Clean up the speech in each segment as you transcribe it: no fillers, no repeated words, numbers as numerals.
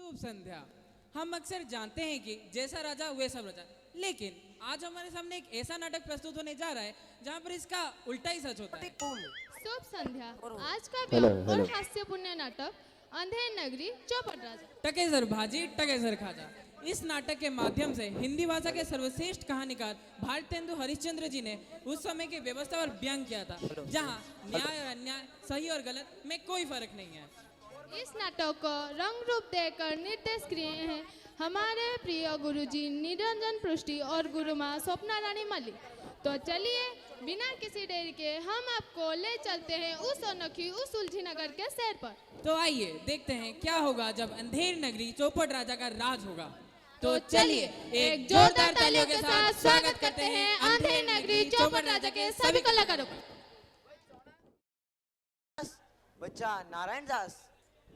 शुभ संध्या। हम अक्सर जानते हैं कि जैसा राजा वैसा प्रजा, लेकिन आज हमारे सामने एक ऐसा नाटक प्रस्तुत होने जा रहा है जहां पर इसका उल्टा ही सच होता है। शुभ संध्या। आज का व्यापक और हास्यपूर्ण नाटक अंधेर नगरी चौपट राजा। टकेसर भाजी टकेसर खाजा। इस नाटक के माध्यम से हिंदी भाषा के सर्वश्रेष्ठ कहानीकार भारतेंदु हरिश्चंद्र जी ने उस समय की व्यवस्था पर व्यंग किया था, जहां न्याय और अन्याय, सही और गलत में कोई फर्क नहीं है। इस नाटक को रंग रूप देकर निर्देश किए हैं हमारे प्रिय गुरुजी निरंजन पृष्टि और गुरुमाँ स्वप्ना रानी मलिक। तो चलिए बिना किसी देरी के हम आपको ले चलते हैं उस अनोखी उस उलझी नगर के सैर पर। तो आइए देखते हैं क्या होगा जब अंधेर नगरी चौपट राजा का राज होगा। तो चलिए एक जोरदार तालियों के साथ स्वागत करते हैं अंधेर नगरी चौपट राजा के सभी कलाकारों का। बच्चा नारायण दास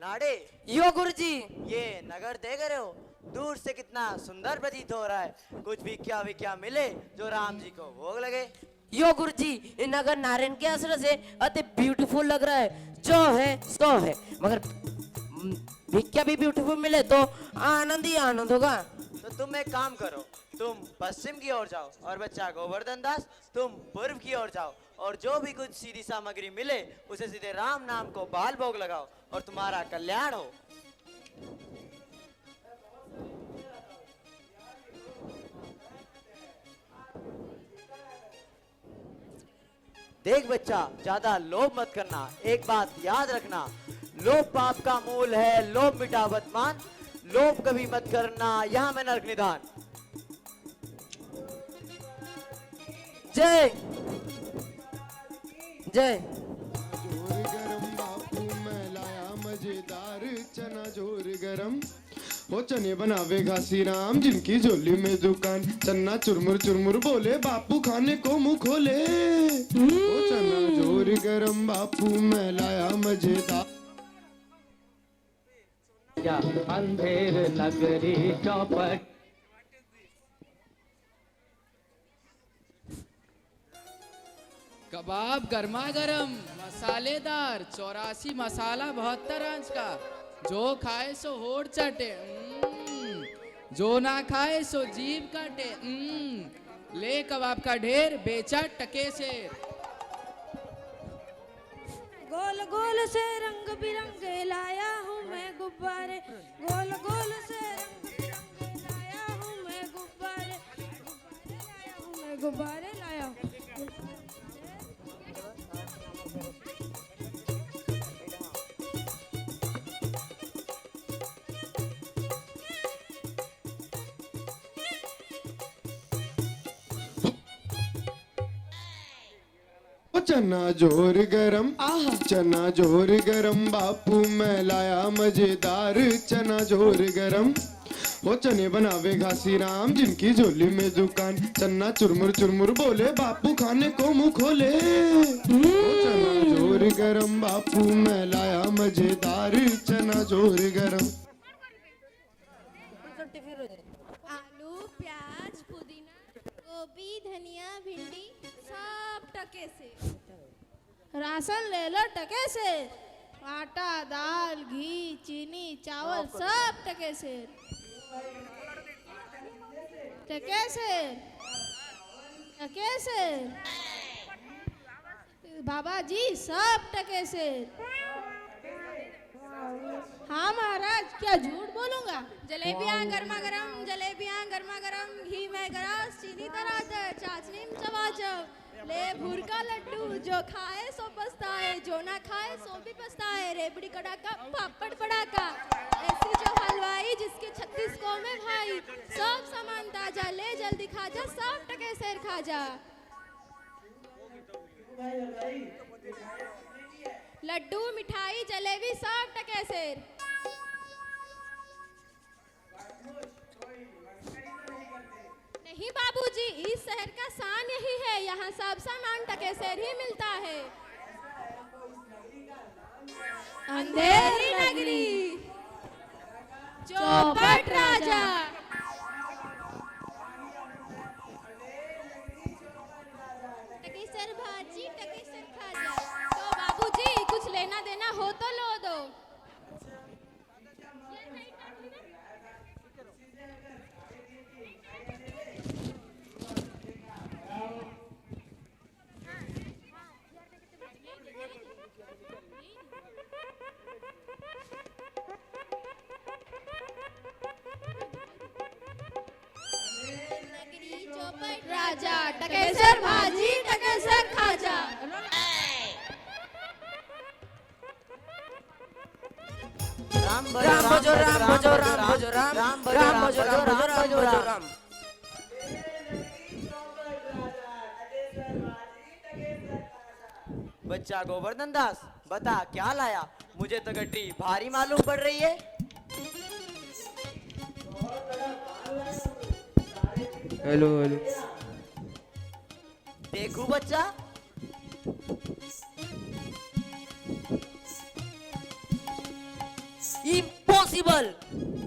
नाड़े, यो गुरुजी, ये नगर देख रहे हो, दूर से कितना सुंदर प्रतीत हो रहा है। कुछ भी क्या मिले जो राम जी को भोग लगे। यो गुरुजी, ये नगर नारायण के असर से अति ब्यूटीफुल लग रहा है। जो है सो है, मगर भिक्षा भी ब्यूटीफुल मिले तो आनंद ही आनंद होगा। तो तुम एक काम करो, तुम पश्चिम की ओर जाओ और बच्चा गोवर्धन दास तुम पूर्व की ओर जाओ, और जो भी कुछ सीधी सामग्री मिले उसे सीधे राम नाम को बाल भोग लगाओ और तुम्हारा कल्याण हो। देख बच्चा, ज्यादा लोभ मत करना। एक बात याद रखना, लोभ पाप का मूल है, लोभ मिटा वर्तमान, लोभ कभी मत करना, यहाँ में नरक निधान। जय जय। जोर गरम बापू मैं लाया मजेदार चना जोर गरम। वो चने बनावे घासी राम जिनकी झोली में दुकान। चन्ना चुरमुर चुरमुर बोले बापू खाने को मुंह खोले। वो चना जोर गरम बापू मैं लाया मजेदार। अंधेर नगरी चौपट। कबाब गर्मा गर्म मसालेदार 84 मसाला 72 अंश का। जो खाए सो होठ चाटे, जो ना खाए सो जीभ काटे। ले कबाब का ढेर बेचा टके से। गोल गोल से रंग बिरंगे लाया हूँ मैं गुब्बारे। गोल गोल से रंग बिरंगे लाया हूँ मैं गुब्बारे। गुब्बारे लाया हूँ। चना जोर गरम, चना जोर गरम बापू मैं लाया मजेदार चना जोर गरम। वो चने बनावे घासी राम जिनकी झोली में दुकान। चन्ना चुरमुर चुरमुर बोले बापू खाने को मुंह खोले। वो चना जोर गरम बापू मैं लाया मजेदार चना जोर गरम। आलू प्याज पुदीना गोभी धनिया भिंडी सब टके से। राशन ले लो टके से। आटा दाल घी चीनी चावल सब टके से। टके से टके से। बाबा जी सब टके से। हाँ महाराज, क्या झूठ बोलूंगा। जलेबियाँ गर्मा गर्म, जलेबियाँ गर्मा गर्म, घी में गरास चीनी तरातर चाशनी में चवाचव। ले भूर का लड्डू, जो खाए सो पछताए, जो ना खाए सो भी पछताए। रेबड़ी कड़ाका पापड़ पड़ाका, ऐसी जो हलवाई जिसके 36 को में भाई। सब सामान ताजा, ले जल्दी खा जा, सब टके सेर खा जा। लड्डू मिठाई जलेबी सब टके सेर। नहीं बाबूजी, इस शहर का शान यही है, यहाँ सब सामान टके सेर ही मिलता है। अंधेरी नगरी चौपट राजा। टकेसर भाजी टकेसर खाजा। तो बाबूजी कुछ लेना देना हो तो लो दो। राजा टकेसर भाजी टकेसर खाजा। राम राम भजो राम भजो राम भजो राम राम भजो राम भजो राम भजो राम। बच्चा गोवर्धन दास बता क्या लाया, मुझे तो गट्टी भारी मालूम पड़ रही है। Hello hello. देखू बच्चा, इम्पॉसिबल।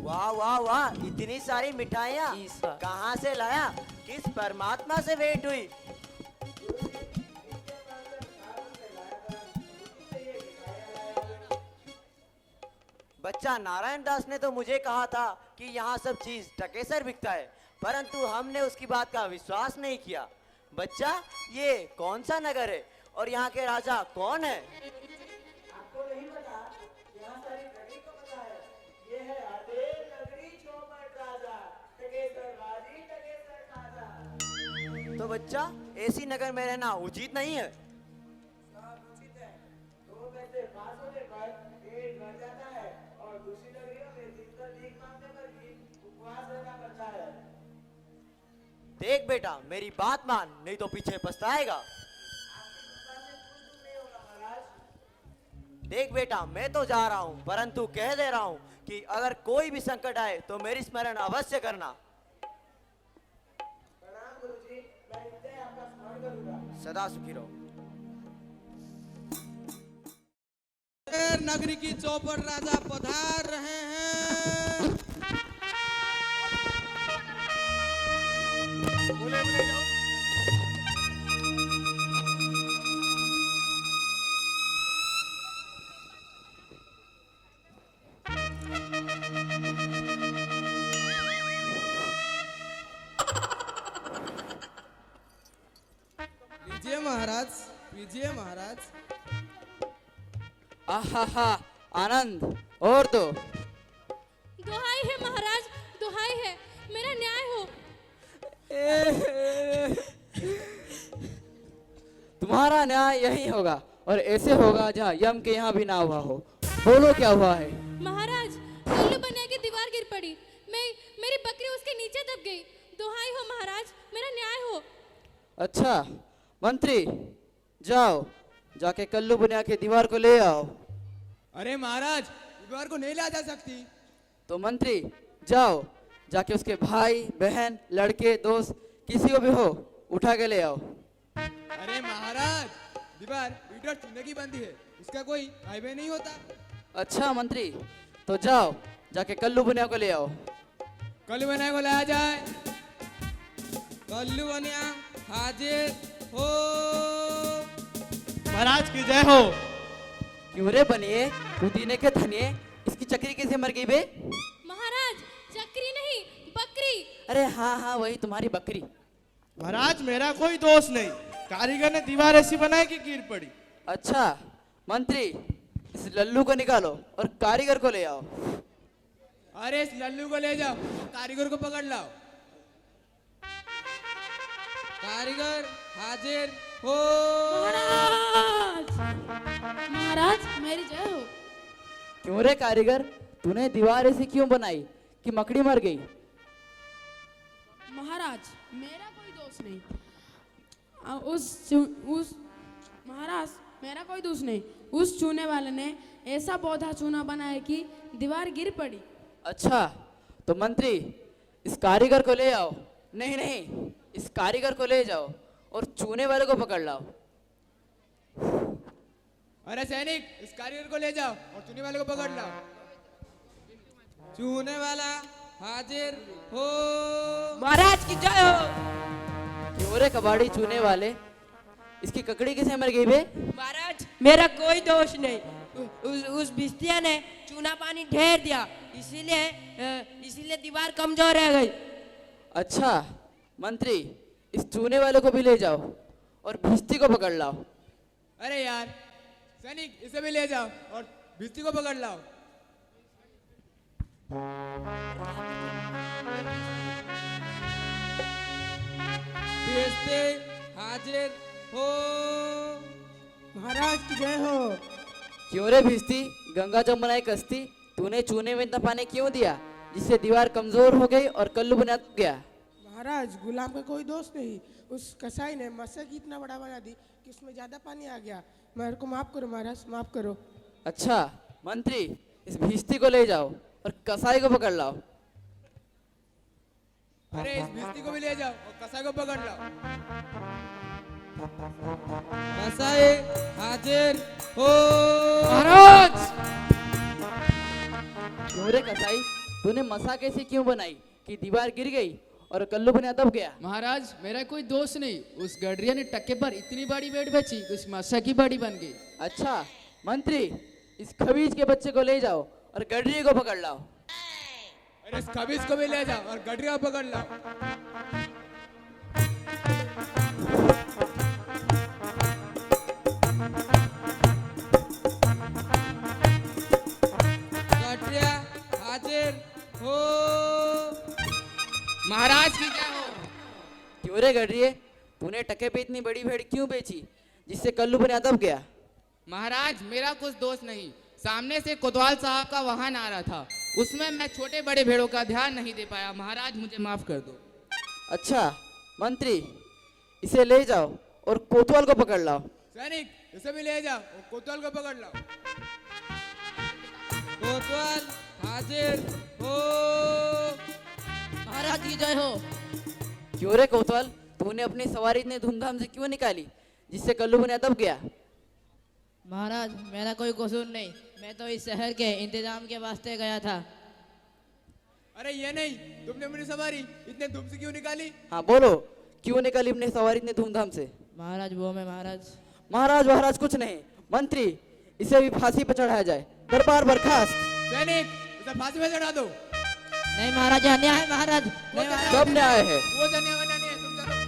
वाह वाह वाह, इतनी सारी मिठाइयाँ ईसा। कहाँ से लाया, किस परमात्मा से भेंट हुई। बच्चा नारायण दास ने तो मुझे कहा था कि यहाँ सब चीज टकेसर बिकता है, परंतु हमने उसकी बात का विश्वास नहीं किया। बच्चा ये कौन सा नगर है और यहाँ के राजा कौन है। आपको नहीं पता, यहाँ सारी नगरी को पता है। ये है आदेल नगरी चौपट राजा, टकेसर बाजी टकेसर खाजा। तो बच्चा ऐसी नगर में रहना उचित नहीं है। सब उचित है, 2 पैसे पास होने पर पेट भर जाता है और दूसरी नगरियों में दिन भर भीख मांगने पर भी उपवास रहना पड़ता है। देख बेटा मेरी बात मान, नहीं तो पीछे पछताएगा। देख बेटा मैं तो जा रहा हूँ, परंतु कह दे रहा हूँ कि अगर कोई भी संकट आए तो मेरी स्मरण अवश्य करना। प्रणाम गुरुजी, मैं नित्य आपका स्मरण करूंगा। सदा सुखी रहो। नगरी की चौपट राजा पधार रहे हैं। विजय महाराज, विजय महाराज। आहा आनंद और दो। दुहाई है महाराज, दुहाई है, मेरा न्याय हो। तुम्हारा न्याय यही होगा और ऐसे होगा जहाँ यम के यहाँ भी ना हुआ हो। बोलो क्या हुआ है। महाराज कल्लू बनिया की दीवार गिर पड़ी, मेरी बकरी उसके नीचे दब गई। दुहाई हो महाराज, मेरा न्याय हो। अच्छा मंत्री जाओ, जाके कल्लू बनिया की दीवार को ले आओ। अरे महाराज दीवार को नहीं ला जा सकती। तो मंत्री जाओ, जाके उसके भाई बहन लड़के दोस्त किसी को भी हो उठा के ले आओ। अरे महाराज दीवार ईंट और चूने की बनती है, उसका कोई हाईवे नहीं होता। अच्छा मंत्री तो जाओ, जाके कल्लू बनिया को ले आओ। कल्लू बनिया को लाया जाए। कल्लू बनिया हाजिर हो। महाराज की जय हो। क्यों रे बनिए, पुदीने के धनिए, इसकी चक्री कैसे मर गई बे। महाराज चक्री नहीं, बकरी। अरे हाँ वही तुम्हारी बकरी। महाराज मेरा कोई दोष नहीं, कारीगर ने दीवार ऐसी बनाई कि गिर पड़ी। अच्छा मंत्री इस लल्लू को निकालो और कारीगर को ले आओ। अरे इस लल्लू को ले जाओ, कारीगर को पकड़ लाओ। कारीगर हाजिर हो। महाराज मेरी जय हो। क्यों रे कारीगर, तूने दीवार ऐसी क्यों बनाई कि मकड़ी मर गई। महाराज मेरा कोई दोष नहीं। महाराज मेरा कोई दोष नहीं, उस चूने वाले ने ऐसा पौधा चूना बनाया कि दीवार गिर पड़ी। अच्छा तो मंत्री इस कारीगर को ले आओ। नहीं इस कारीगर को ले जाओ और चूने वाले को पकड़ लाओ। अरे सैनिक इस कारीगर को ले जाओ और चूने वाले को पकड़ लाओ। चूने वाला हाजिर हो। महाराज की जय हो। क्यों रे कबाड़ी चूने वाले, इसकी ककड़ी किसे मर गई बे। महाराज मेरा कोई दोष नहीं, उस भिस्तिया ने चूना पानी ढेर दिया, इसीलिए दीवार कमजोर रह गई। अच्छा मंत्री इस चूने वाले को भी ले जाओ और भिस्ती को पकड़ लाओ। अरे यार सैनिक इसे भी ले जाओ और भिस्ती को पकड़ लाओ। भिस्ती वास्ते हाजिर हो। महाराज की जय हो। क्यों रे भिस्ती, गंगा जमुना एक कश्ती, तूने चूने में इतना पानी क्यों दिया जिससे दीवार कमजोर हो गई और कल्लू बना गया? महाराज गुलाम का कोई दोष नहीं, उस कसाई ने मशक इतना बड़ा बना दी कि उसमें ज्यादा पानी आ गया। मेरे को माफ करो महाराज, माफ करो। अच्छा मंत्री, इस भिस्ती को ले जाओ और कसाई को पकड़ लाओ। अरे इस भिस्ती को भी ले जाओ और कसाई को पकड़ लाओ। कसाई हाजिर हो। महाराज! क्यों रे कसाई, तूने मसा कैसी क्यों बनाई कि दीवार गिर गई और कल्लू बना दब गया? महाराज मेरा कोई दोष नहीं, उस गडरिया ने टक्के पर इतनी बड़ी बेट बची कि उस मशा की बड़ी बन गई। अच्छा मंत्री, इस खबीज के बच्चे को ले जाओ और गडरिये को पकड़ लाओ। अरे इस खबीज को भी ले जाओ और गडरिया को पकड़ लाओ। गडरिया हाजिर हो। महाराज की क्या हो? क्यों रे गडरिये, तूने टके पे इतनी बड़ी भेड़ क्यों बेची जिससे कल्लू बना दब गया? महाराज मेरा कुछ दोष नहीं, सामने से कोतवाल साहब का वाहन आ रहा था, उसमें मैं छोटे बड़े भेड़ों का ध्यान नहीं दे पाया। महाराज मुझे माफ कर दो। अच्छा मंत्री, इसे ले जाओ और कोतवाल को पकड़ लाओ। सैनिक इसे भी ले जाओ और कोतवाल को पकड़ लाओ। कोतवाल हाजिर हो। महाराज की जय हो। क्यों रे कोतवाल, तूने अपनी सवारी इतने धूमधाम से क्यों निकाली जिससे कल्लू बना दब गया? महाराज मेरा कोई कसूर नहीं, मैं तो इस शहर के इंतजाम के वास्ते गया था। अरे ये नहीं, तुमने मेरी सवारी इतने धूम से क्यों निकाली? हाँ बोलो, क्यों निकाली अपनी सवारी इतने धूमधाम से? महाराज वो मैं महाराज महाराज महाराज कुछ नहीं, मंत्री इसे भी फांसी पर चढ़ाया जाए। दरबार बर्खास्त। सैनिक इसे फांसी में चढ़ा दो। नहीं महाराज, अन्याय है महाराज। नहीं महाराज, कब न्याय है? वो अन्याय वाला नहीं है, तुम चलो।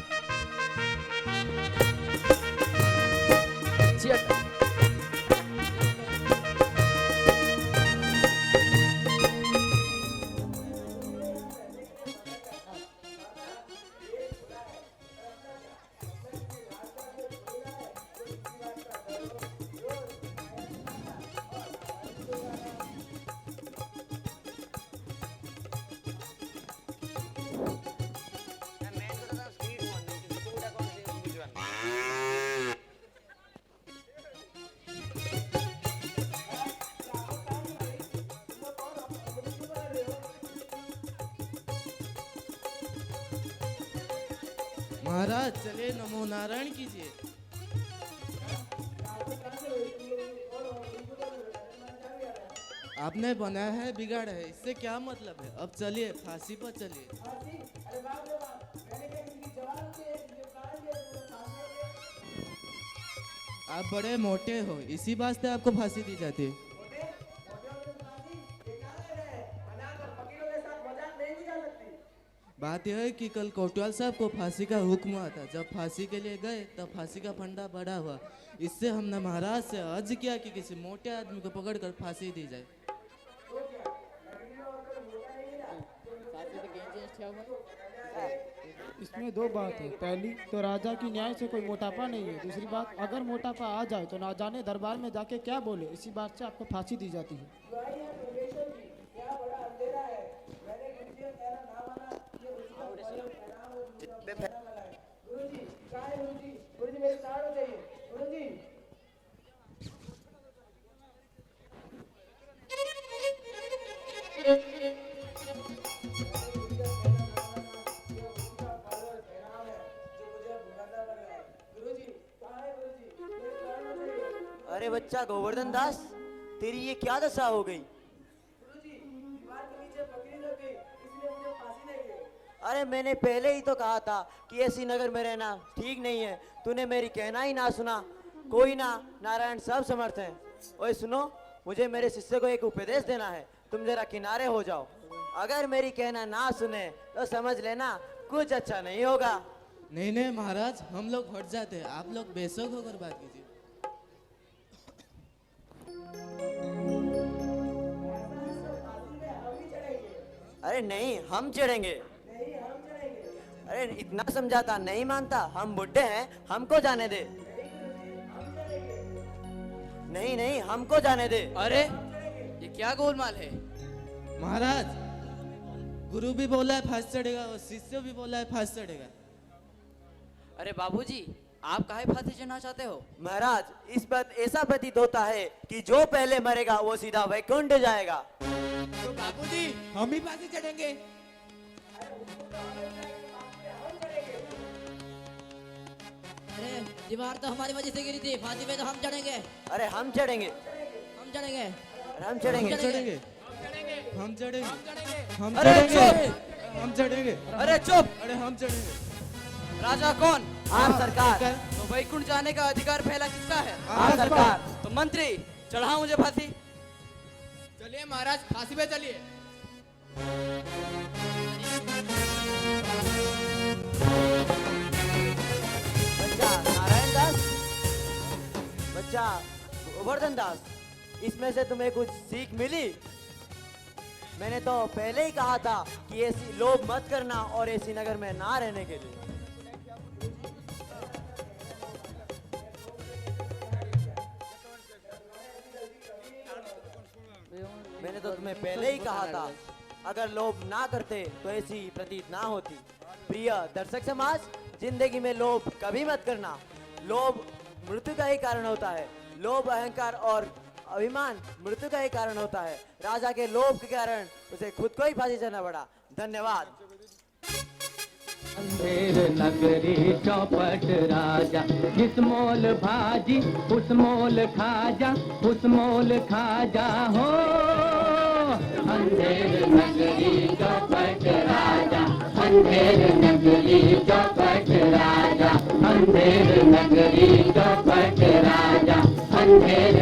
महाराज चलिए, नमो नारायण कीजिए। आपने बनाया है बिगाड़ा है, इससे क्या मतलब है? अब चलिए फांसी पर चलिए। आप बड़े मोटे हो, इसी वास्ते आपको फांसी दी जाती है। बात यह है कि कल कोतवाल साहब को फांसी का हुक्म हुआ था। जब फांसी के लिए गए तब फांसी का फंडा बड़ा हुआ। इससे हमने महाराज से अर्ज किया कि किसी मोटे आदमी को पकड़कर फांसी दी जाए। इसमें दो बात है, पहली तो राजा की न्याय से कोई मोटापा नहीं है, दूसरी बात अगर मोटापा आ जाए तो ना जाने दरबार में जाके क्या बोले, इसी बात से आपको फांसी दी जाती है। अरे बच्चा गोवर्धन दास, तेरी ये क्या दशा हो गई? अरे मैंने पहले ही तो कहा था कि ऐसी नगर में रहना ठीक नहीं है, तूने मेरी कहना ही ना सुना। कोई ना, नारायण सब समर्थ हैं। ओए सुनो, मुझे मेरे शिष्य को एक उपदेश देना है, तुम जरा किनारे हो जाओ। अगर मेरी कहना ना सुने तो समझ लेना कुछ अच्छा नहीं होगा। नहीं नहीं महाराज, हम लोग हट जाते हैं, आप लोग बेशक होकर बात कीजिए। अरे नहीं, हम चढ़ेंगे। अरे इतना समझाता नहीं मानता, हम बुड्ढे हैं, हमको जाने दे। नहीं नहीं, हमको जाने दे। अरे ये क्या गोलमाल है? महाराज, गुरु भी बोला है फांस चढ़ेगा और शिष्य भी बोला है फांस चढ़ेगा। अरे बाबूजी, आप काहे फांसी चढ़ना चाहते हो? महाराज, इस पर ऐसा प्रतीत होता है कि जो पहले मरेगा वो सीधा वैकुंठ जाएगा। तो बाबूजी, हम ही फांसी चढ़ेंगे। अरे दीवार तो हमारी वजह से गिरी थी, फांसी पे तो हम चढ़ेंगे। अरे हम चढ़ेंगे, हम चढ़ेंगे, अरे हम चढ़ेंगे, हम चढ़ेंगे, हम चढ़ेंगे, हम अरे चढ़ेंगे, हम चढ़ेंगे, अरे चुप! अरे हम चढ़ेंगे। राजा कौन? आप सरकार। तो वैकुंठ जाने का अधिकार पहला किसका है? आप सरकार। तो मंत्री, चढ़ाओ मुझे फांसी। चलिए महाराज, फांसी पे चलिए। बच्चा नारायण दास, बच्चा गोवर्धन दास, इसमें से तुम्हें कुछ सीख मिली? मैंने तो पहले ही कहा था कि ऐसी लोभ मत करना और ऐसी नगर में ना रहने के लिए। मैंने तो तुम्हें पहले ही कहा था, अगर लोभ ना करते तो ऐसी प्रतीत ना होती। प्रिय दर्शक समाज, जिंदगी में लोभ कभी मत करना। लोभ मृत्यु का ही कारण होता है। लोभ, अहंकार और अभिमान मृत्यु का ही कारण होता है। राजा के लोभ के कारण उसे खुद को ही फांसी चढ़ना पड़ा। धन्यवाद। अंधेर नगरी चौपट राजा, जिस मोल भाजी उस मोल खाजा, उस मोल खाजा हो। अंधेर नगरी चौपट राजा, अंधेर नगरी चौपट राजा, अंधेर नगरी चौपट राजा, अंधेर